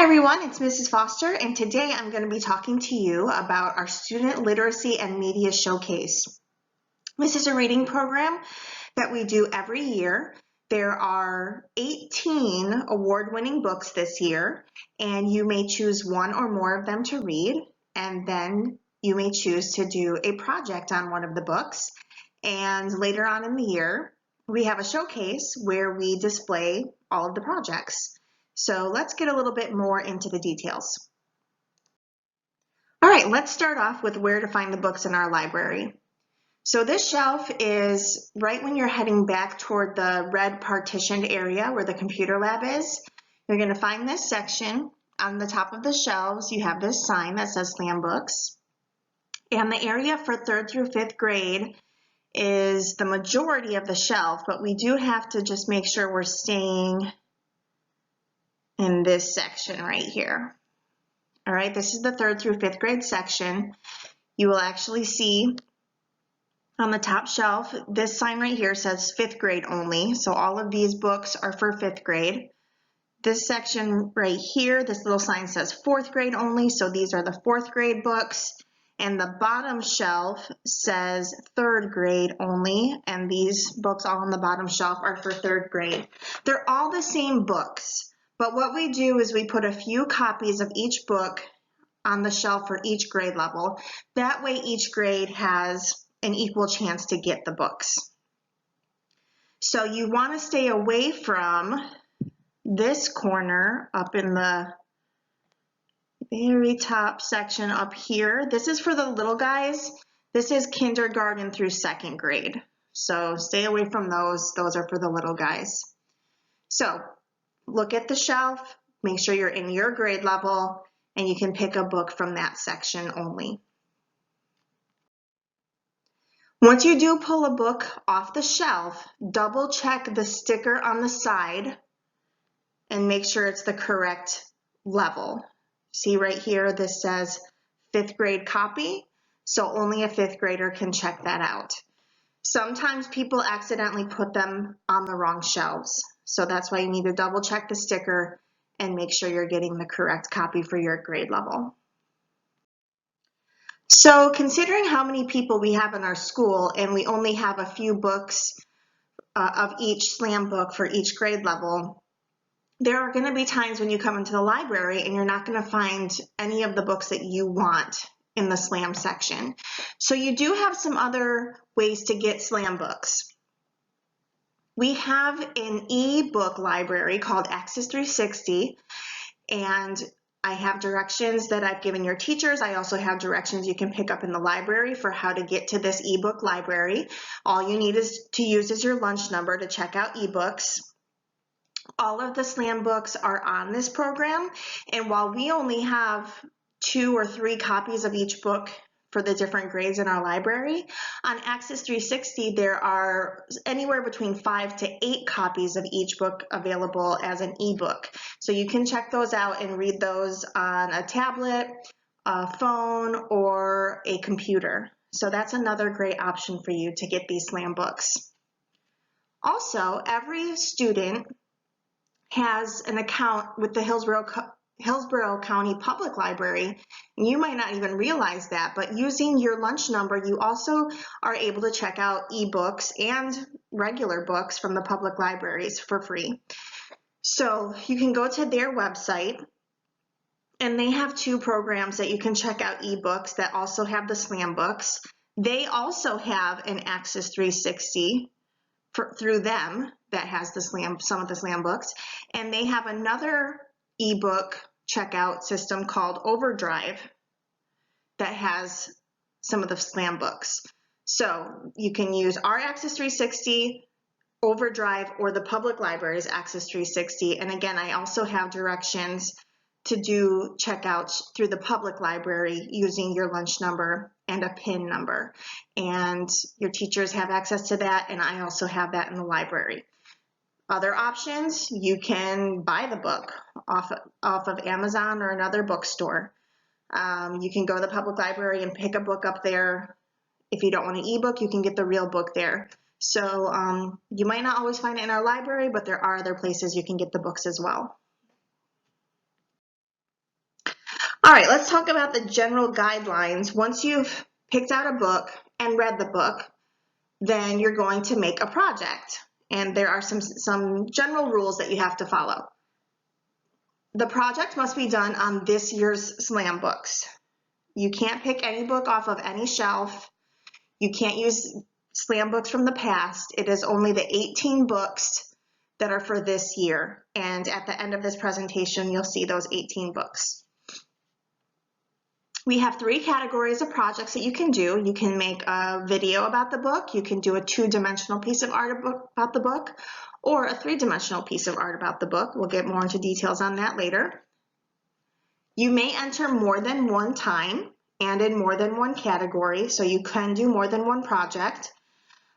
Hi everyone, it's Mrs. Foster, and today I'm going to be talking to you about our Student Literacy and Media Showcase. This is a reading program that we do every year. There are 18 award-winning books this year, and you may choose one or more of them to read, and then you may choose to do a project on one of the books. And later on in the year, we have a showcase where we display all of the projects. So let's get a little bit more into the details. All right, let's start off with where to find the books in our library. So this shelf is right when you're heading back toward the red partitioned area where the computer lab is. You're going to find this section. On the top of the shelves, you have this sign that says Slam Books. And the area for 3rd through 5th grade is the majority of the shelf, but we do have to just make sure we're staying in this section right here. All right, this is the 3rd through 5th grade section. You will actually see on the top shelf, this sign right here says 5th grade only. So all of these books are for 5th grade. This section right here, this little sign says 4th grade only. So these are the 4th grade books. And the bottom shelf says 3rd grade only. And these books all on the bottom shelf are for 3rd grade. They're all the same books. But what we do is we put a few copies of each book on the shelf for each grade level. That way each grade has an equal chance to get the books. So you want to stay away from this corner up in the very top section up here. This is for the little guys. This is kindergarten through 2nd grade. So stay away from those. Those are for the little guys. So look at the shelf, make sure you're in your grade level, and you can pick a book from that section only. Once you do pull a book off the shelf, double check the sticker on the side and make sure it's the correct level. See right here, this says 5th grade copy, so only a 5th grader can check that out. Sometimes people accidentally put them on the wrong shelves. So that's why you need to double check the sticker and make sure you're getting the correct copy for your grade level. So considering how many people we have in our school and we only have a few books of each SLAM book for each grade level, there are going to be times when you come into the library and you're not going to find any of the books that you want in the SLAM section. So you do have some other ways to get SLAM books. We have an e-book library called Access 360, and I have directions that I've given your teachers. I also have directions you can pick up in the library for how to get to this ebook library. All you need to use is your lunch number to check out ebooks. All of the SLAM books are on this program, and while we only have 2 or 3 copies of each book for the different grades in our library, on Access 360 there are anywhere between 5 to 8 copies of each book available as an ebook. So you can check those out and read those on a tablet, a phone, or a computer. So that's another great option for you to get these SLAM books. Also, every student has an account with the Hillsborough County Public Library. And you might not even realize that, but using your lunch number, you also are able to check out ebooks and regular books from the public libraries for free. So you can go to their website, and they have 2 programs that you can check out ebooks that also have the SLAM books. They also have an Access 360 through them that has the some of the SLAM books, and they have another ebook checkout system called Overdrive that has some of the SLAM books. So you can use our Access 360, Overdrive, or the public library's Access 360. And again, I also have directions to do checkouts through the public library using your lunch number and a PIN number. And your teachers have access to that, and I also have that in the library. Other options, you can buy the book off of Amazon or another bookstore. You can go to the public library and pick a book up there. If you don't want an ebook, you can get the real book there. So you might not always find it in our library, but there are other places you can get the books as well. All right, let's talk about the general guidelines. Once you've picked out a book and read the book, then you're going to make a project. And there are some general rules that you have to follow. The project must be done on this year's SLAM books. You can't pick any book off of any shelf. You can't use SLAM books from the past. It is only the 18 books that are for this year. And at the end of this presentation, you'll see those 18 books. We have 3 categories of projects that you can do. You can make a video about the book, you can do a 2-dimensional piece of art about the book, or a 3-dimensional piece of art about the book. We'll get more into details on that later. You may enter more than one time and in more than one category, so you can do more than one project.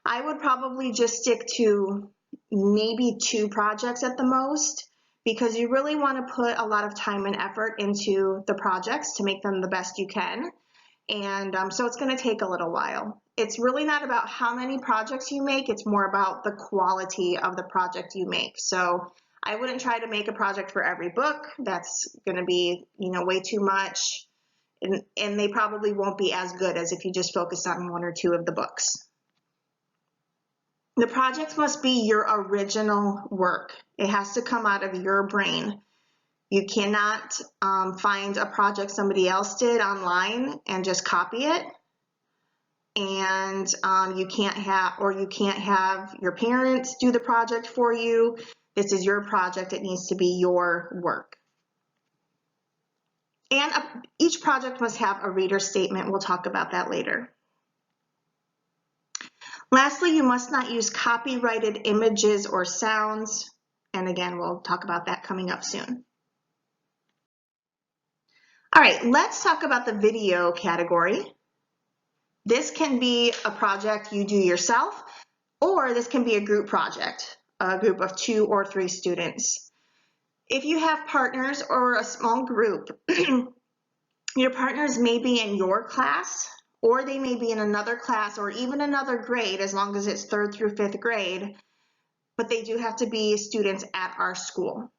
I would probably just stick to maybe 2 projects at the most, because you really want to put a lot of time and effort into the projects to make them the best you can. And so it's going to take a little while. It's really not about how many projects you make, it's more about the quality of the project you make. So I wouldn't try to make a project for every book. That's going to be, way too much. And they probably won't be as good as if you just focus on 1 or 2 of the books. The project must be your original work. It has to come out of your brain. You cannot find a project somebody else did online and just copy it. And you can't have your parents do the project for you. This is your project. It needs to be your work. And each project must have a reader statement. We'll talk about that later. Lastly, you must not use copyrighted images or sounds. And again, we'll talk about that coming up soon. All right, let's talk about the video category. This can be a project you do yourself, or this can be a group project, a group of 2 or 3 students. If you have partners or a small group, your partners may be in your class, or they may be in another class or even another grade, as long as it's 3rd through 5th grade, but they do have to be students at our school.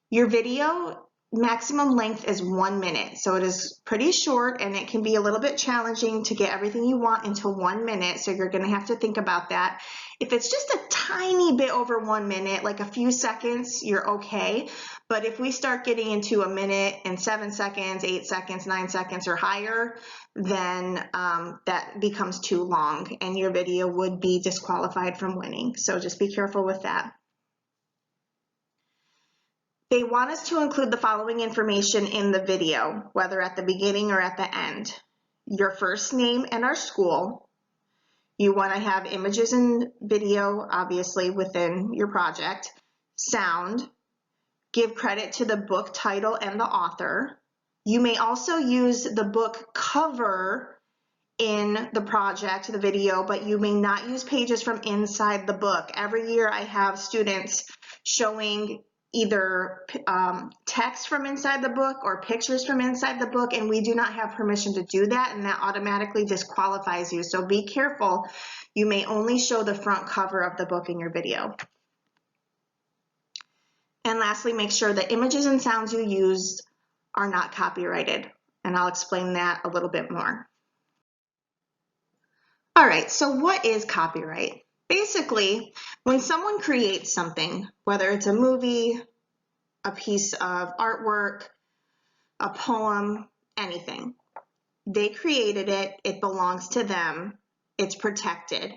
Your video maximum length is 1 minute, so it is pretty short, and it can be a little bit challenging to get everything you want into 1 minute, so you're going to have to think about that. If it's just a tiny bit over 1 minute, like a few seconds, you're okay. But if we start getting into 1 minute and 7 seconds, 8 seconds, 9 seconds or higher, then that becomes too long and your video would be disqualified from winning. So just be careful with that. They want us to include the following information in the video, whether at the beginning or at the end. Your first name and our school. You want to have images and video, obviously, within your project. Sound. Give credit to the book title and the author. You may also use the book cover in the project, the video, but you may not use pages from inside the book. Every year I have students showing either text from inside the book or pictures from inside the book, and we do not have permission to do that, and that automatically disqualifies you. So be careful. You may only show the front cover of the book in your video. And lastly, make sure the images and sounds you use are not copyrighted, and I'll explain that a little bit more. All right, so what is copyright? Basically, when someone creates something, whether it's a movie, a piece of artwork, a poem, anything, they created it, it belongs to them, it's protected,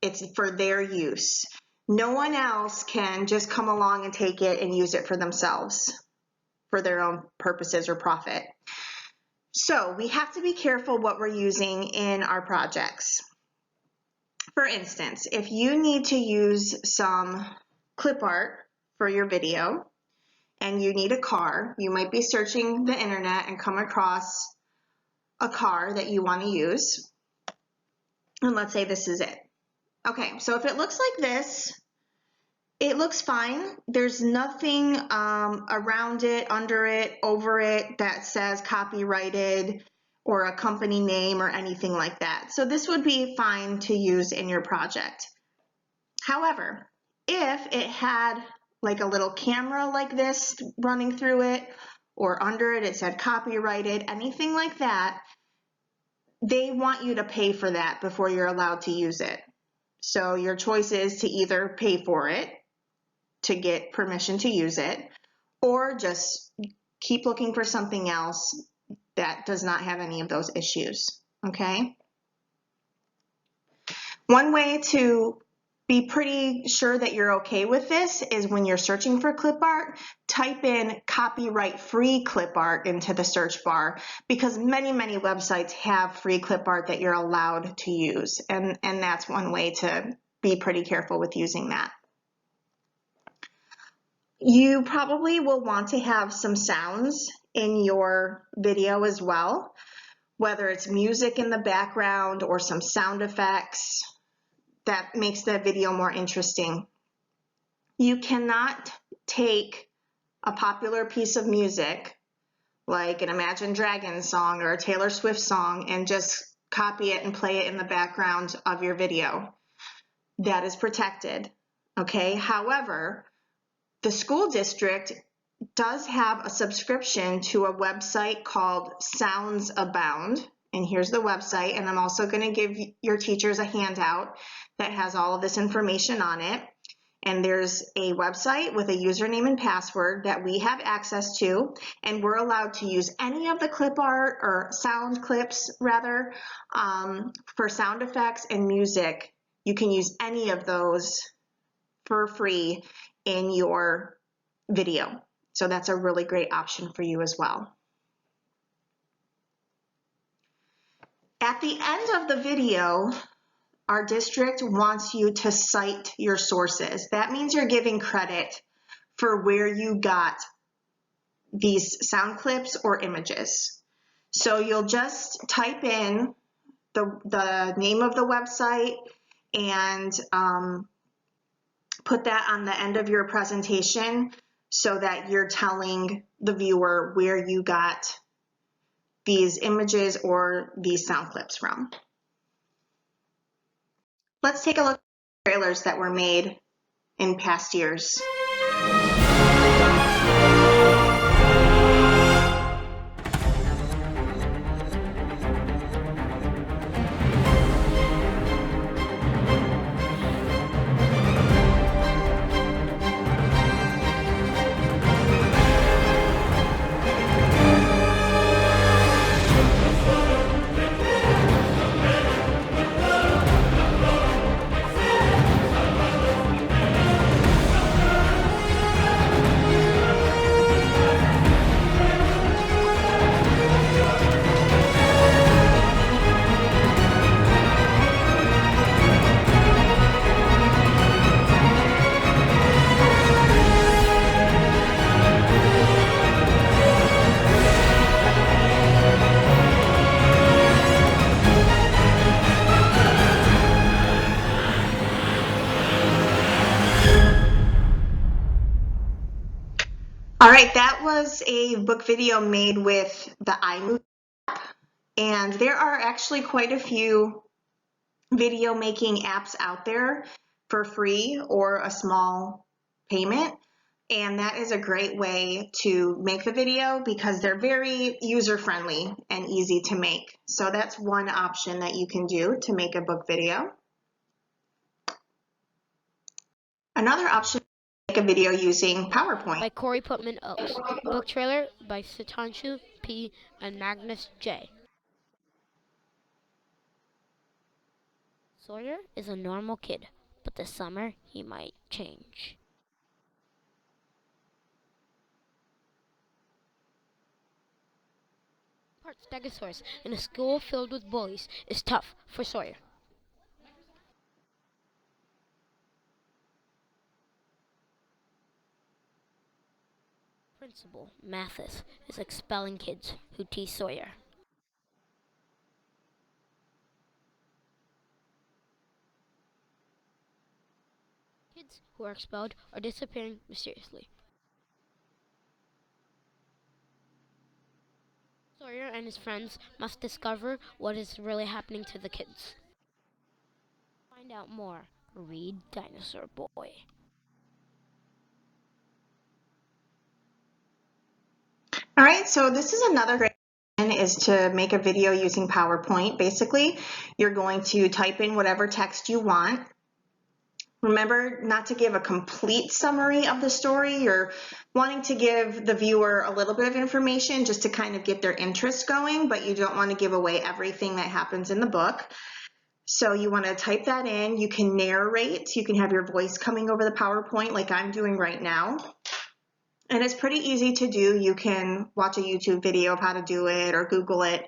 it's for their use. No one else can just come along and take it and use it for themselves, for their own purposes or profit. So we have to be careful what we're using in our projects. For instance, if you need to use some clip art for your video and you need a car, you might be searching the internet and come across a car that you want to use. And let's say this is it. Okay, so if it looks like this, it looks fine. There's nothing around it, under it, over it that says copyrighted or a company name or anything like that. So this would be fine to use in your project. However, if it had like a little camera like this running through it, or under it said copyrighted, anything like that, they want you to pay for that before you're allowed to use it. So your choice is to either pay for it to get permission to use it, or just keep looking for something else that does not have any of those issues, okay? One way to be pretty sure that you're okay with this is when you're searching for clip art, type in copyright-free clip art into the search bar, because many websites have free clip art that you're allowed to use, and that's one way to be pretty careful with using that. You probably will want to have some sounds in your video as well, whether it's music in the background or some sound effects. That makes the video more interesting. You cannot take a popular piece of music, like an Imagine Dragons song or a Taylor Swift song, and just copy it and play it in the background of your video. That is protected, okay? However, the school district does have a subscription to a website called Sounds Abound. And here's the website, and I'm also going to give your teachers a handout that has all of this information on it. And there's a website with a username and password that we have access to, and we're allowed to use any of the clip art, or sound clips rather, for sound effects and music. You can use any of those for free in your video. So that's a really great option for you as well. At the end of the video, our district wants you to cite your sources. That means you're giving credit for where you got these sound clips or images. So you'll just type in the name of the website and put that on the end of your presentation so that you're telling the viewer where you got these images or these sound clips from. Let's take a look at the trailers that were made in past years. All right, that was a book video made with the iMovie app, and there are actually quite a few video making apps out there for free or a small payment, and that is a great way to make the video because they're very user-friendly and easy to make. So that's one option that you can do to make a book video. Another option, make a video using PowerPoint. By Corey Putman Oaks. Book trailer by Satanshu P. and Magnus J. Sawyer is a normal kid, but this summer he might change. Part Stegosaurus in a school filled with bullies is tough for Sawyer. Principal Mathis is expelling kids who tease Sawyer. Kids who are expelled are disappearing mysteriously. Sawyer and his friends must discover what is really happening to the kids. To find out more, read Dinosaur Boy. All right, so this is another great one, is to make a video using PowerPoint. Basically, you're going to type in whatever text you want. Remember not to give a complete summary of the story. You're wanting to give the viewer a little bit of information just to kind of get their interest going, but you don't want to give away everything that happens in the book. So you want to type that in. You can narrate. You can have your voice coming over the PowerPoint like I'm doing right now. And it's pretty easy to do. You can watch a YouTube video of how to do it or Google it,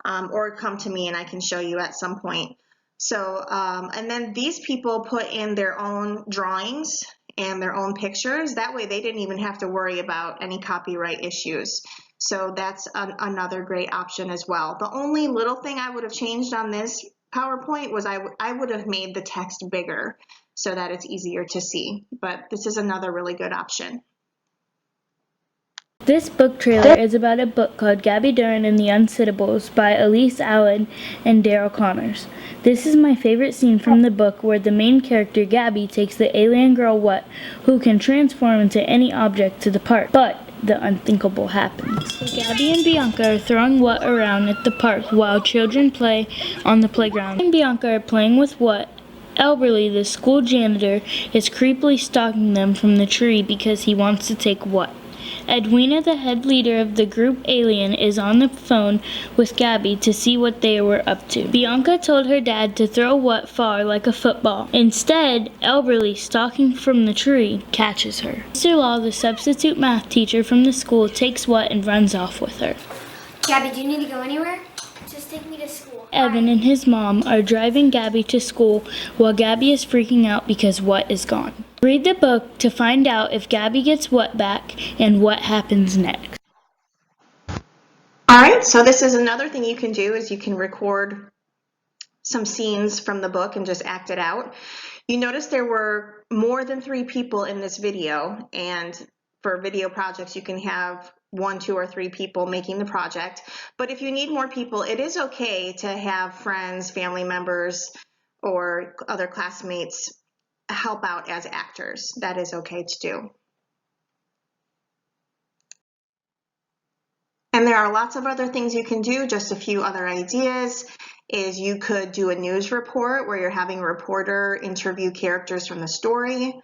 or come to me and I can show you at some point. So, and then these people put in their own drawings and their own pictures. That way they didn't even have to worry about any copyright issues. So that's another great option as well. The only little thing I would have changed on this PowerPoint was I would have made the text bigger so that it's easier to see. But this is another really good option. This book trailer is about a book called Gabby Duran and the Unsittables by Elise Allen and Daryl Connors. This is my favorite scene from the book where the main character Gabby takes the alien girl What, who can transform into any object to the park. But the unthinkable happens. So Gabby and Bianca are throwing What around at the park while children play on the playground. Gabby and Bianca are playing with What. Elberly, the school janitor, is creepily stalking them from the tree because he wants to take What. Edwina, the head leader of the group Alien, is on the phone with Gabby to see what they were up to. Bianca told her dad to throw What far like a football. Instead, Elberly, stalking from the tree, catches her. Mr. Law, the substitute math teacher from the school, takes What and runs off with her. Gabby, do you need to go anywhere? Just take me to school. Evan and his mom are driving Gabby to school while Gabby is freaking out because What is gone. Read the book to find out if Gabby gets What back and what happens next. All right, so this is another thing you can do, is you can record some scenes from the book and just act it out. You notice there were more than 3 people in this video, and for video projects you can have 1, 2, or 3 people making the project. But if you need more people, it is okay to have friends, family members, or other classmates help out as actors. That is okay to do. And there are lots of other things you can do. Just a few other ideas is you could do a news report where you're having a reporter interview characters from the story.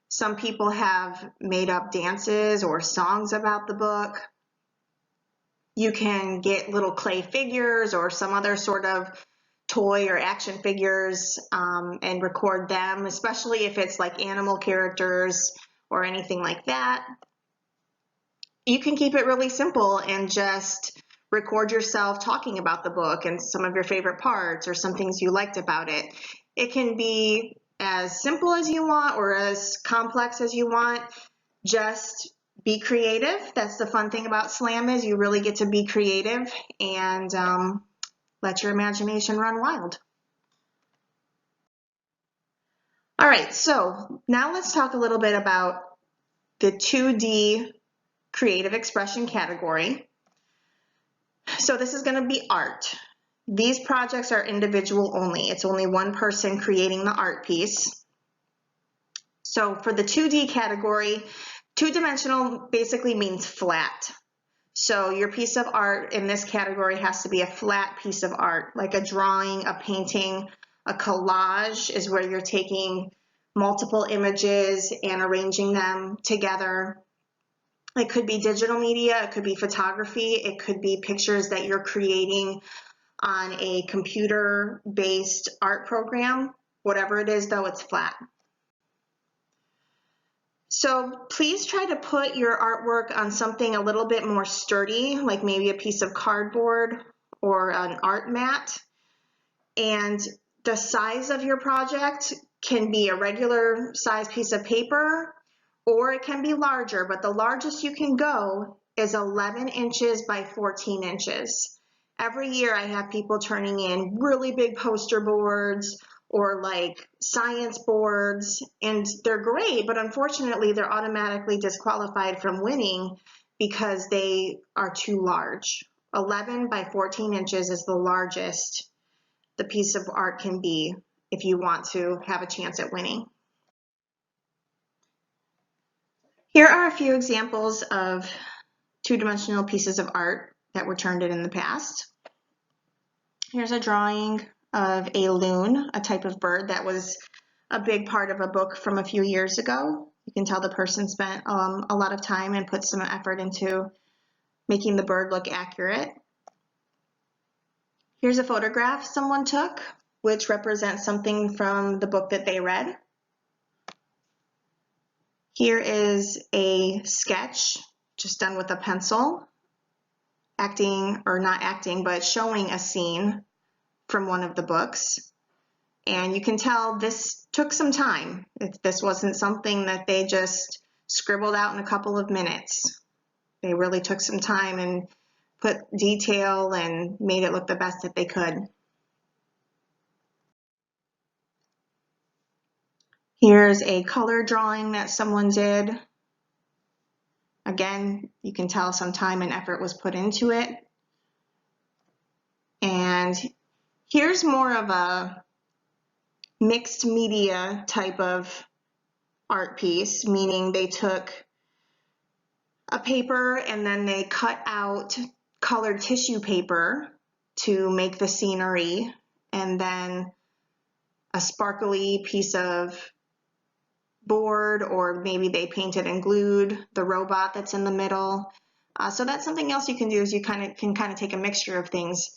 Some people have made up dances or songs about the book. You can get little clay figures or some other sort of toy or action figures and record them, especially if it's like animal characters or anything like that. You can keep it really simple and just record yourself talking about the book and some of your favorite parts or some things you liked about it. It can be as simple as you want or as complex as you want. Just be creative. That's the fun thing about SLAM, is you really get to be creative and let your imagination run wild. All right, so now let's talk a little bit about the 2D creative expression category. So this is going to be art. These projects are individual only. It's only one person creating the art piece. So for the 2D category, two-dimensional basically means flat. So your piece of art in this category has to be a flat piece of art, like a drawing, a painting. A collage is where you're taking multiple images and arranging them together. It could be digital media, it could be photography, it could be pictures that you're creating on a computer-based art program. Whatever it is, though, it's flat. So please try to put your artwork on something a little bit more sturdy, like maybe a piece of cardboard or an art mat. And the size of your project can be a regular size piece of paper, or it can be larger, but the largest you can go is 11 inches by 14 inches. Every year I have people turning in really big poster boards or like science boards, and they're great, but unfortunately they're automatically disqualified from winning because they are too large. 11 by 14 inches is the largest the piece of art can be if you want to have a chance at winning. Here are a few examples of two-dimensional pieces of art that were turned in the past. Here's a drawing of a loon, a type of bird that was a big part of a book from a few years ago. You can tell the person spent a lot of time and put some effort into making the bird look accurate. Here's a photograph someone took, which represents something from the book that they read. Here is a sketch just done with a pencil, acting, or not acting, but showing a scene from one of the books. And you can tell this took some time. This wasn't something that they just scribbled out in a couple of minutes. They really took some time and put detail and made it look the best that they could. Here's a color drawing that someone did. Again, you can tell some time and effort was put into it. And here's more of a mixed media type of art piece, meaning they took a paper and then they cut out colored tissue paper to make the scenery, and then a sparkly piece of board, or maybe they painted and glued the robot that's in the middle. So that's something else you can do, is you can take a mixture of things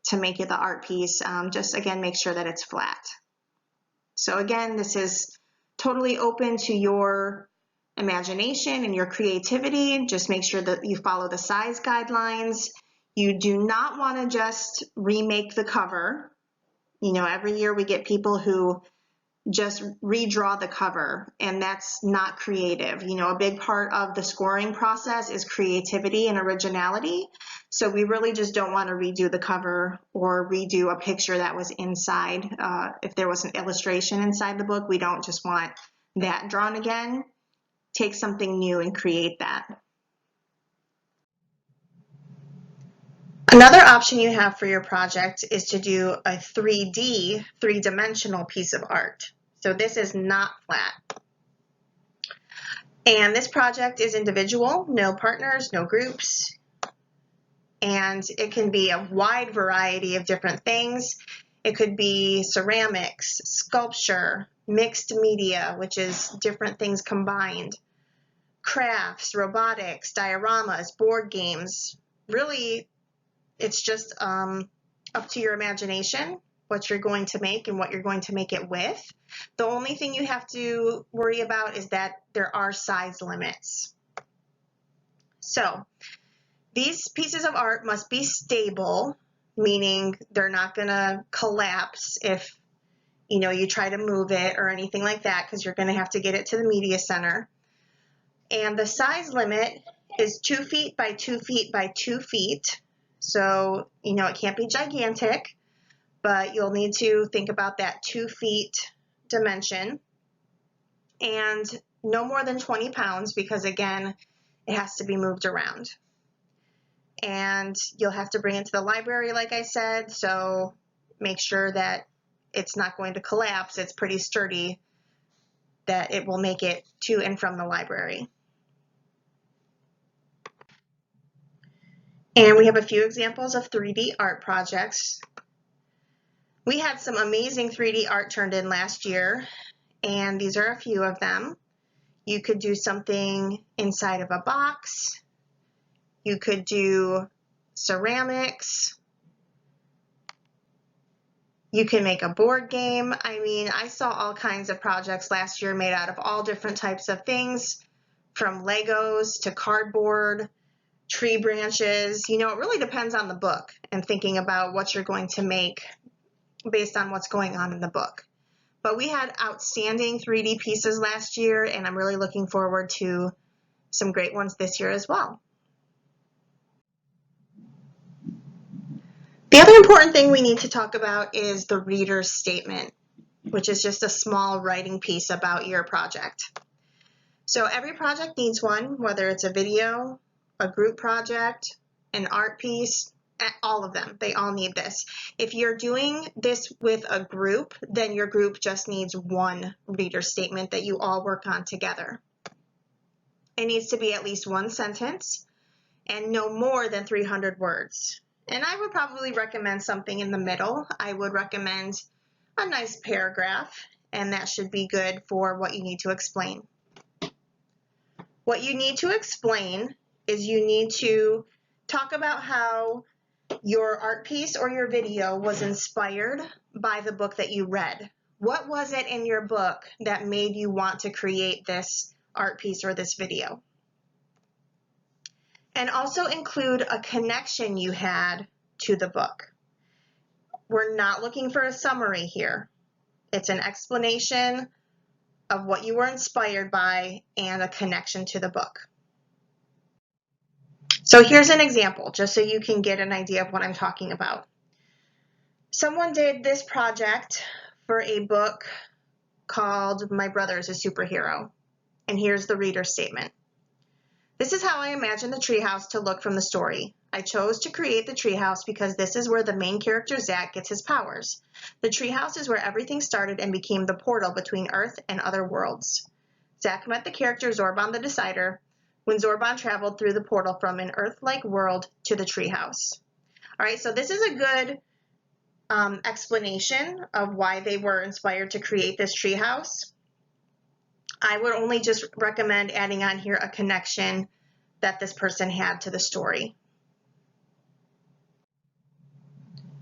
to make it the art piece. Just again, make sure that it's flat. So again, this is totally open to your imagination and your creativity. Just make sure that you follow the size guidelines. You do not want to just remake the cover. You know, every year we get people who just redraw the cover, and that's not creative. You know, a big part of the scoring process is creativity and originality. So we really just don't want to redo the cover or redo a picture that was inside. If there was an illustration inside the book, we don't just want that drawn again. Take something new and create that. Another option you have for your project is to do a 3D, three-dimensional piece of art. So this is not flat. And this project is individual, no partners, no groups. And it can be a wide variety of different things. It could be ceramics, sculpture, mixed media, which is different things combined, crafts, robotics, dioramas, board games. Really, it's just up to your imagination what you're going to make and what you're going to make it with. The only thing you have to worry about is that there are size limits. So these pieces of art must be stable, meaning they're not going to collapse if you try to move it or anything like that, because you're going to have to get it to the media center. And the size limit is 2 feet by 2 feet by 2 feet. So, it can't be gigantic, but you'll need to think about that 2 feet dimension, and no more than 20 pounds, because again, it has to be moved around. And you'll have to bring it to the library, like I said, so make sure that it's not going to collapse. It's pretty sturdy, that it will make it to and from the library. And we have a few examples of 3D art projects. We had some amazing 3D art turned in last year, and these are a few of them. You could do something inside of a box. You could do ceramics. You can make a board game. I mean, I saw all kinds of projects last year made out of all different types of things, from Legos to cardboard, tree branches. It really depends on the book and thinking about what you're going to make based on what's going on in the book. But we had outstanding 3D pieces last year, and I'm really looking forward to some great ones this year as well. The other important thing we need to talk about is the reader's statement, which is just a small writing piece about your project. So every project needs one, whether it's a video, a group project, an art piece, all of them. They all need this. If you're doing this with a group, then your group just needs one reader statement that you all work on together. It needs to be at least one sentence. and no more than 300 words. And I would probably recommend something in the middle. I would recommend a nice paragraph, and that should be good for what you need to explain. What you need to explain is you need to talk about how your art piece or your video was inspired by the book that you read. What was it in your book that made you want to create this art piece or this video? And also include a connection you had to the book. We're not looking for a summary here. It's an explanation of what you were inspired by and a connection to the book. So here's an example, just so you can get an idea of what I'm talking about. Someone did this project for a book called My Brother is a Superhero. And here's the reader statement. This is how I imagine the treehouse to look from the story. I chose to create the treehouse because this is where the main character Zach gets his powers. The treehouse is where everything started and became the portal between Earth and other worlds. Zach met the character Zorban the Decider when Zorban traveled through the portal from an Earth-like world to the treehouse. All right, so this is a good explanation of why they were inspired to create this treehouse. I would only just recommend adding on here a connection that this person had to the story.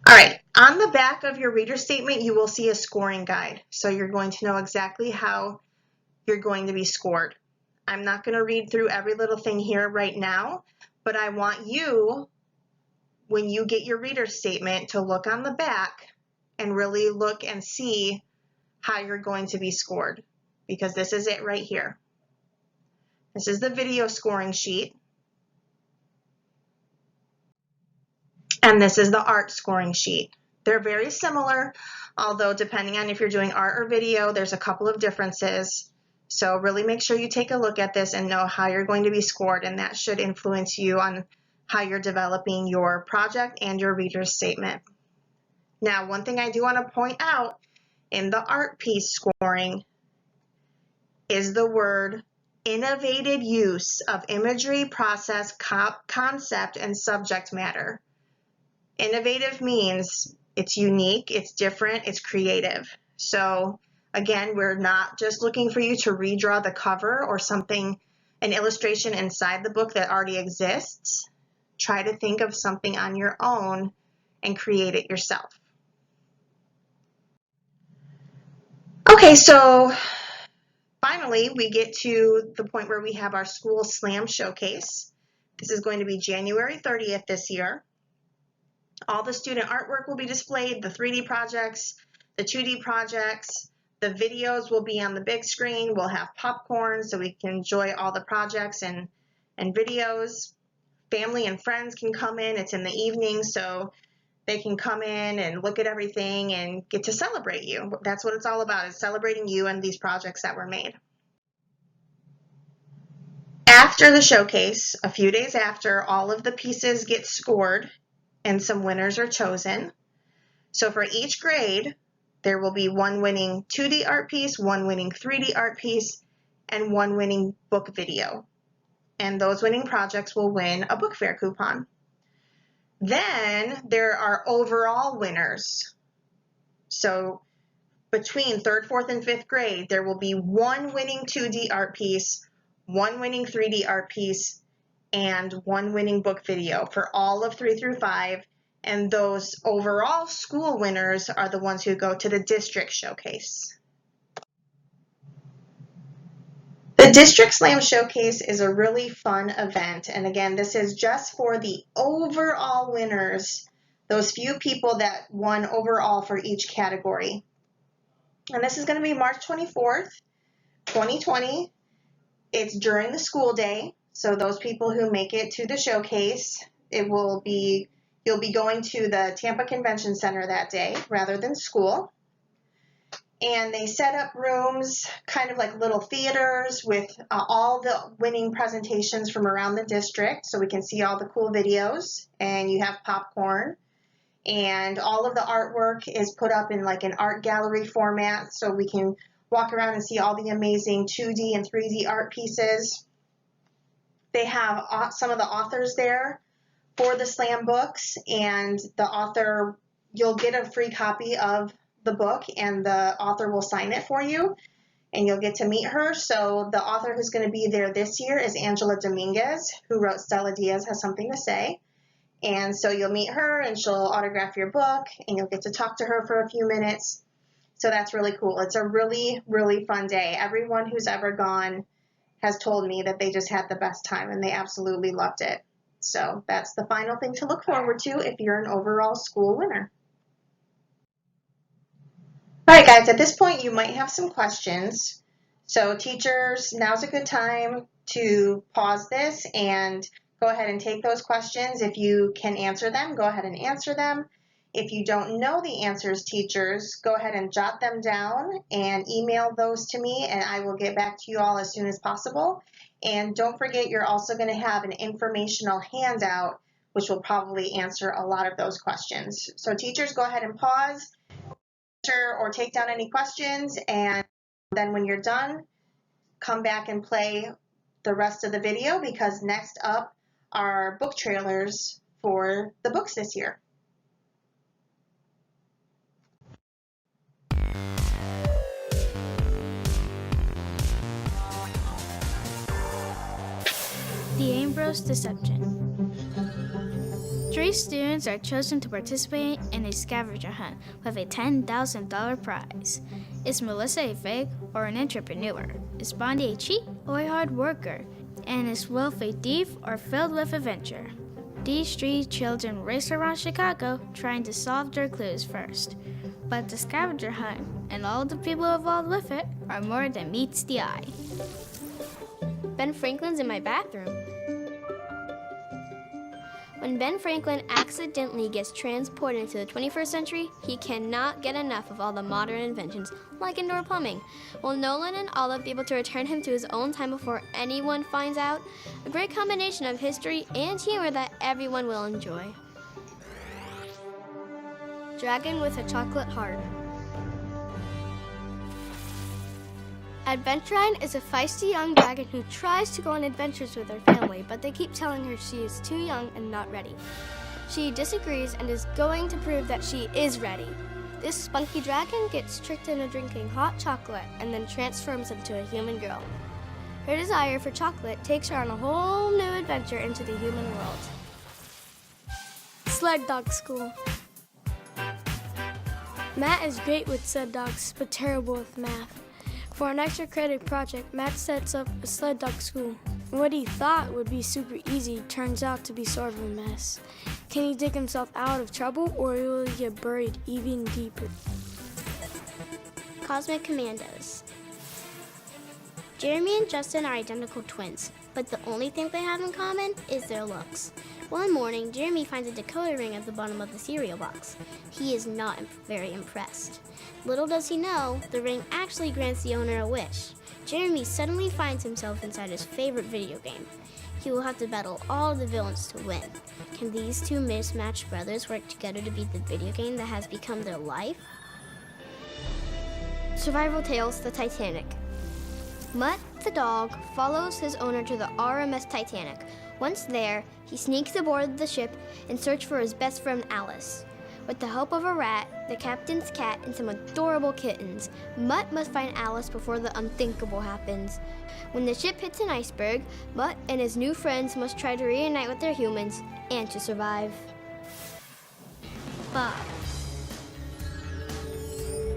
All right, on the back of your reader statement, you will see a scoring guide. So you're going to know exactly how you're going to be scored. I'm not going to read through every little thing here right now, but I want you, when you get your reader statement, to look on the back and really look and see how you're going to be scored, because this is it right here. This is the video scoring sheet. And this is the art scoring sheet. They're very similar, although depending on if you're doing art or video, there's a couple of differences. So really make sure you take a look at this and know how you're going to be scored, and that should influence you on how you're developing your project and your reader's statement. Now, one thing I do want to point out in the art piece scoring is the word innovative use of imagery, process, concept, and subject matter. Innovative means it's unique, it's different, it's creative. So again, we're not just looking for you to redraw the cover or something, an illustration inside the book that already exists. Try to think of something on your own and create it yourself. Okay, so finally, we get to the point where we have our school slam showcase. This is going to be January 30th this year. All the student artwork will be displayed, the 3D projects, the 2D projects, the videos will be on the big screen. We'll have popcorn so we can enjoy all the projects and videos. Family and friends can come in. It's in the evening, so they can come in and look at everything and get to celebrate you. That's what it's all about, is celebrating you and these projects that were made. After the showcase, a few days after, all of the pieces get scored and some winners are chosen. So for each grade, there will be one winning 2D art piece, one winning 3D art piece, and one winning book video. And those winning projects will win a book fair coupon. Then there are overall winners. So between 3rd, 4th, and 5th grade, there will be one winning 2D art piece, one winning 3D art piece, and one winning book video for all of 3 through 5. And those overall school winners are the ones who go to the district showcase. The District Slam Showcase is a really fun event. And again, this is just for the overall winners, those few people that won overall for each category. And this is going to be March 24th, 2020. It's during the school day. So those people who make it to the showcase, you'll be going to the Tampa Convention Center that day rather than school. And they set up rooms, kind of like little theaters, with all the winning presentations from around the district, so we can see all the cool videos. And you have popcorn. And all of the artwork is put up in like an art gallery format, so we can walk around and see all the amazing 2D and 3D art pieces. They have some of the authors there for the slam books, and the author, you'll get a free copy of the book, and the author will sign it for you, and you'll get to meet her. So the author who's going to be there this year is Angela Dominguez, who wrote Stella Diaz Has Something to Say. And so you'll meet her, and she'll autograph your book, and you'll get to talk to her for a few minutes. So that's really cool. It's a really, really fun day. Everyone who's ever gone has told me that they just had the best time, and they absolutely loved it. So that's the final thing to look forward to if you're an overall school winner. All right, guys, at this point, you might have some questions. So teachers, now's a good time to pause this and go ahead and take those questions. If you can answer them, go ahead and answer them. If you don't know the answers, teachers, go ahead and jot them down and email those to me, and I will get back to you all as soon as possible. And don't forget, you're also going to have an informational handout, which will probably answer a lot of those questions. So teachers, go ahead and pause, answer or take down any questions, and then when you're done, come back and play the rest of the video, because next up are book trailers for the books this year. The Ambrose Deception. 3 students are chosen to participate in a scavenger hunt with a $10,000 prize. Is Melissa a fake or an entrepreneur? Is Bondi a cheat or a hard worker? And is Wolf a thief or filled with adventure? These 3 children race around Chicago trying to solve their clues first. But the scavenger hunt and all the people involved with it are more than meets the eye. Ben Franklin's in my bathroom. When Ben Franklin accidentally gets transported into the 21st century, he cannot get enough of all the modern inventions, like indoor plumbing. Will Nolan and Olive be able to return him to his own time before anyone finds out? A great combination of history and humor that everyone will enjoy. Dragon with a Chocolate Heart. Adventurine is a feisty young dragon who tries to go on adventures with her family, but they keep telling her she is too young and not ready. She disagrees and is going to prove that she is ready. This spunky dragon gets tricked into drinking hot chocolate and then transforms into a human girl. Her desire for chocolate takes her on a whole new adventure into the human world. Sled Dog School. Matt is great with sled dogs, but terrible with math. For an extra credit project, Matt sets up a sled dog school. What he thought would be super easy turns out to be sort of a mess. Can he dig himself out of trouble, or will he get buried even deeper? Cosmic Commandos. Jeremy and Justin are identical twins, but the only thing they have in common is their looks. One morning, Jeremy finds a decoder ring at the bottom of the cereal box. He is not very impressed. Little does he know, the ring actually grants the owner a wish. Jeremy suddenly finds himself inside his favorite video game. He will have to battle all of the villains to win. Can these 2 mismatched brothers work together to beat the video game that has become their life? Survival Tales: The Titanic. Mutt, the dog, follows his owner to the RMS Titanic. Once there, he sneaks aboard the ship in search for his best friend Alice. With the help of a rat, the captain's cat, and some adorable kittens, Mutt must find Alice before the unthinkable happens. When the ship hits an iceberg, Mutt and his new friends must try to reunite with their humans and to survive. Bob.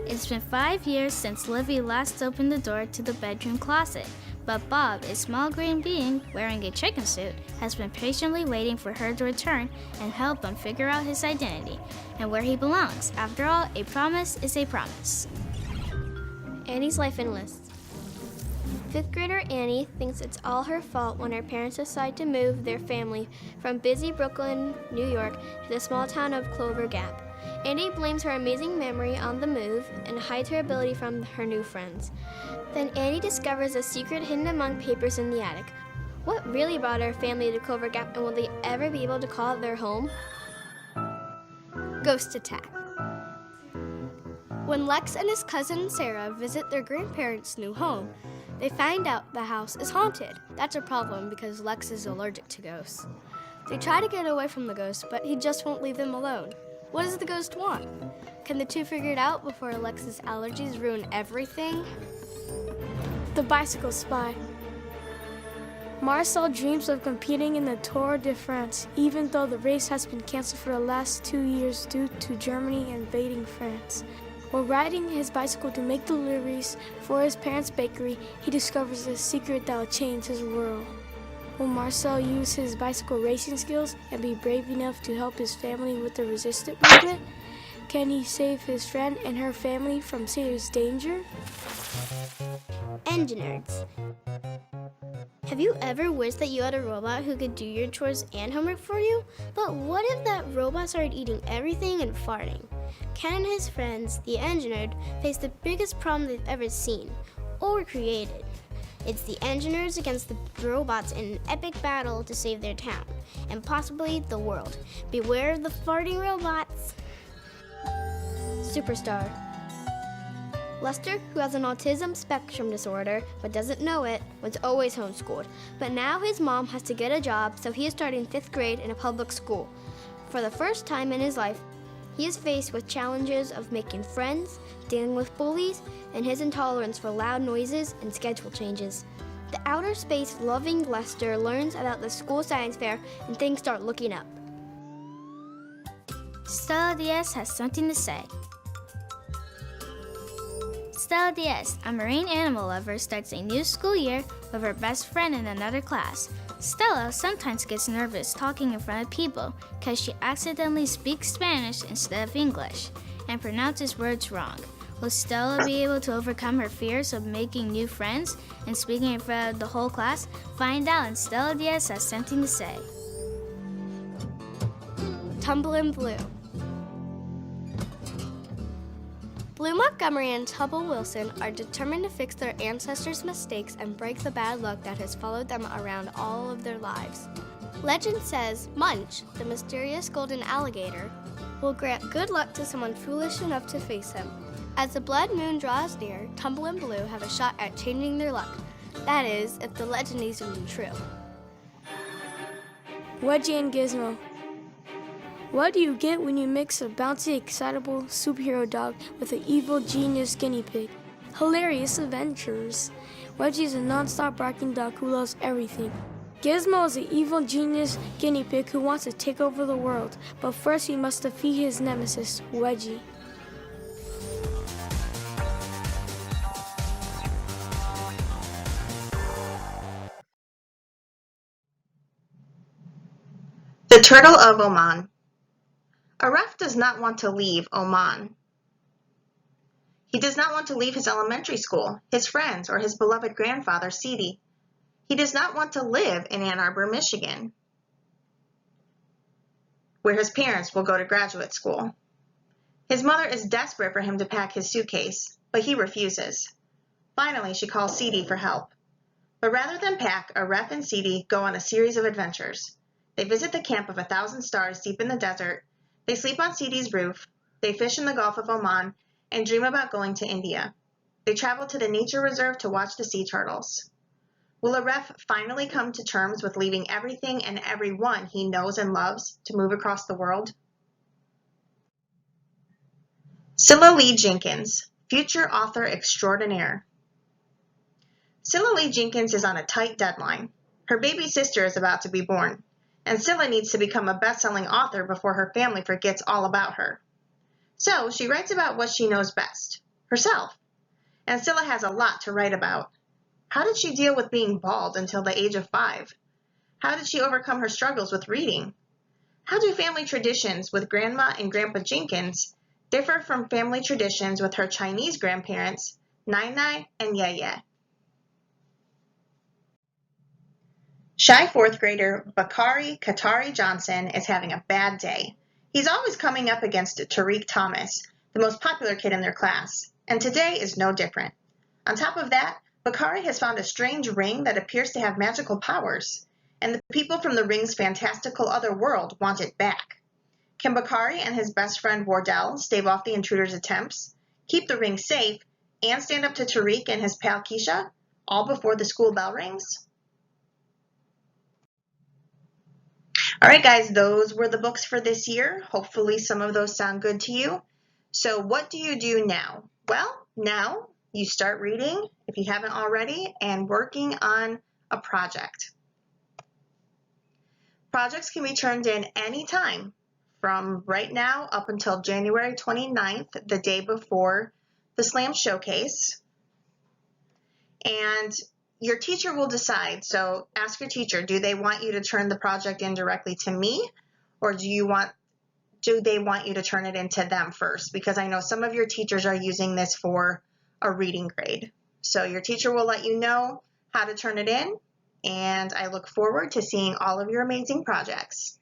It's been 5 years since Livy last opened the door to the bedroom closet, but Bob, a small green being wearing a chicken suit, has been patiently waiting for her to return and help him figure out his identity and where he belongs. After all, a promise is a promise. Annie's Life and List. 5th grader Annie thinks it's all her fault when her parents decide to move their family from busy Brooklyn, New York, to the small town of Clover Gap. Annie blames her amazing memory on the move and hides her ability from her new friends. Then Annie discovers a secret hidden among papers in the attic. What really brought her family to Clover Gap, and will they ever be able to call it their home? Ghost Attack. When Lex and his cousin Sarah visit their grandparents' new home, They find out the house is haunted. That's a problem because Lex is allergic to ghosts. They try to get away from the ghost, but he just won't leave them alone. What does the ghost want? Can the two figure it out before Lex's allergies ruin everything? The Bicycle Spy. Marcel dreams of competing in the Tour de France, even though the race has been canceled for the last 2 years due to Germany invading France. While riding his bicycle to make deliveries for his parents' bakery, he discovers a secret that will change his world. Will Marcel use his bicycle racing skills and be brave enough to help his family with the resistance movement? Can he save his friend and her family from serious danger? Engine nerds. Have you ever wished that you had a robot who could do your chores and homework for you? But what if that robot started eating everything and farting? Ken and his friends, the Engine Nerd, face the biggest problem they've ever seen or created. It's the Engineers against the robots in an epic battle to save their town, and possibly the world. Beware of the farting robots! Superstar. Lester, who has an autism spectrum disorder but doesn't know it, was always homeschooled. But now his mom has to get a job, so he is starting 5th grade in a public school. For the first time in his life, he is faced with challenges of making friends, dealing with bullies, and his intolerance for loud noises and schedule changes. The outer space loving Lester learns about the school science fair and things start looking up. Stella Diaz has something to say. Stella Diaz, a marine animal lover, starts a new school year with her best friend in another class. Stella sometimes gets nervous talking in front of people because she accidentally speaks Spanish instead of English and pronounces words wrong. Will Stella be able to overcome her fears of making new friends and speaking in front of the whole class? Find out, and Stella Diaz has something to say. Tumblin' Blue. Blue Montgomery and Tubble Wilson are determined to fix their ancestors' mistakes and break the bad luck that has followed them around all of their lives. Legend says Munch, the mysterious golden alligator, will grant good luck to someone foolish enough to face him. As the blood moon draws near, Tumble and Blue have a shot at changing their luck. That is, if the legend is even true. Wedgie and Gizmo. What do you get when you mix a bouncy, excitable superhero dog with an evil genius guinea pig? Hilarious adventures. Wedgie is a non-stop barking dog who loves everything. Gizmo is an evil genius guinea pig who wants to take over the world, but first he must defeat his nemesis, Wedgie. The Turtle of Oman. Aref does not want to leave Oman. He does not want to leave his elementary school, his friends, or his beloved grandfather, Sidi. He does not want to live in Ann Arbor, Michigan, where his parents will go to graduate school. His mother is desperate for him to pack his suitcase, but he refuses. Finally, she calls Sidi for help. But rather than pack, Aref and Sidi go on a series of adventures. They visit the camp of 1,000 stars deep in the desert. They sleep on Sidi's roof. They fish in the Gulf of Oman and dream about going to India. They travel to the nature reserve to watch the sea turtles. Will Aref finally come to terms with leaving everything and everyone he knows and loves to move across the world? Cilla Lee Jenkins, future author extraordinaire. Cilla Lee Jenkins is on a tight deadline. Her baby sister is about to be born, and Cilla needs to become a best-selling author before her family forgets all about her. So she writes about what she knows best, herself. And Cilla has a lot to write about. How did she deal with being bald until the age of 5? How did she overcome her struggles with reading? How do family traditions with Grandma and Grandpa Jenkins differ from family traditions with her Chinese grandparents, Nai Nai and Ye Ye? Shy 4th grader Bakari Katari Johnson is having a bad day. He's always coming up against Tariq Thomas, the most popular kid in their class, and today is no different. On top of that, Bakari has found a strange ring that appears to have magical powers, and the people from the ring's fantastical other world want it back. Can Bakari and his best friend Wardell stave off the intruder's attempts, keep the ring safe, and stand up to Tariq and his pal Keisha? all before the school bell rings? All right, guys, those were the books for this year. Hopefully some of those sound good to you. So what do you do now? Well, now you start reading, if you haven't already, and working on a project. Projects can be turned in anytime from right now up until January 29th, the day before the SLAM showcase. And your teacher will decide. So ask your teacher, do they want you to turn the project in directly to me, or do they want you to turn it into them first? Because I know some of your teachers are using this for a reading grade. So your teacher will let you know how to turn it in, and I look forward to seeing all of your amazing projects.